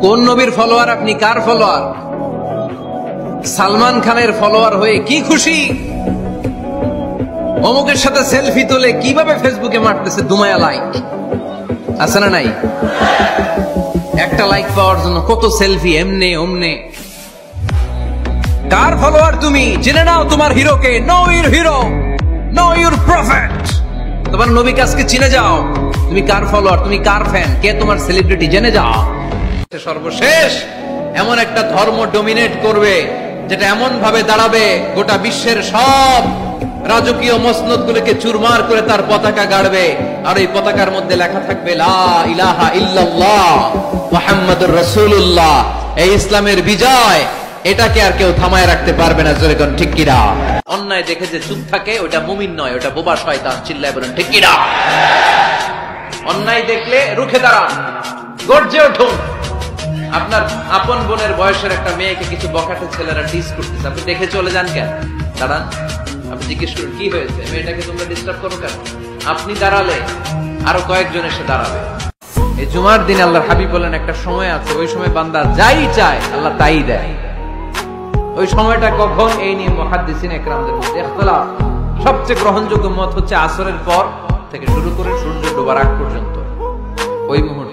কোন নবীর ফলোয়ার আপনি? কার ফলোয়ার? সালমান খানের ফলোয়ার হয়ে কি খুশি? অমুকের সাথে সেলফি তুলে কিভাবে ফেসবুকে মারতেছে দুমায়া লাইক, আছে না নাই? একটা লাইক পাওয়ার জন্য কত সেলফি, এমনে ওমনে। কার ফলোয়ার তুমি? জেনে নাও তোমার হিরোকে। Know your hero, know your prophet. তোমার নবীকে আজকে চিনে যাও। তুমি কার ফলোয়ার, তুমি কার ফ্যান, কে তোমার সেলিব্রিটি, জেনে যাও। সর্বশেষ এমন একটা ধর্ম ডমিনেট করবে যেটা এমন ভাবে দাঁড়াবে গোটা বিশ্বের সব রাজকীয় মসনদ গুলোকে চুরমার করে তার পতাকা গাড়বে, আর এই পতাকার মধ্যে লেখা থাকবে লা ইলাহা ইল্লাল্লাহ মুহাম্মাদুর রাসূলুল্লাহ। এই ইসলামের বিজয়, এটাকে আর কেউ থামায় রাখতে পারবে না। জোরে কোন ঠিক কিনা? অন্যায় দেখে যে চুপ থাকে ওটা মুমিন নয়, ওটা বোবা শয়তান। চিল্লায় বলেন ঠিক কিনা? অন্যায় দেখলে রুখে দাঁড়ান, গর্জে উঠুন। আপনার আপন বোনের বয়সের একটা মেয়েকে কিছু বখাটে ছেলেরা টিজ করতেছে, আপনি দেখে চলে যান কেন? দাঁড়ান, আপনি জিজ্ঞেস করুন কি হয়েছে, মেয়েটাকে তোমরা ডিস্টার্ব করো কেন? আপনি দাঁড়ালে আরো কয়েকজন এসে দাঁড়াবে। এই জুমার দিন আল্লাহর হাবিব বলেন একটা সময় আছে, ওই সময় বান্দা যাই চায় আল্লাহ তাই দেয়। ওই সময়টা কখন? এই নিয়ে মুহাদ্দিসিন ইকরামদের মধ্যে ইখতিলাফ। সবচেয়ে গ্রহণযোগ্য মত হচ্ছে আসরের পর থেকে শুরু করে সূর্য ডোবার আগ পর্যন্ত, ওই মুহূর্তে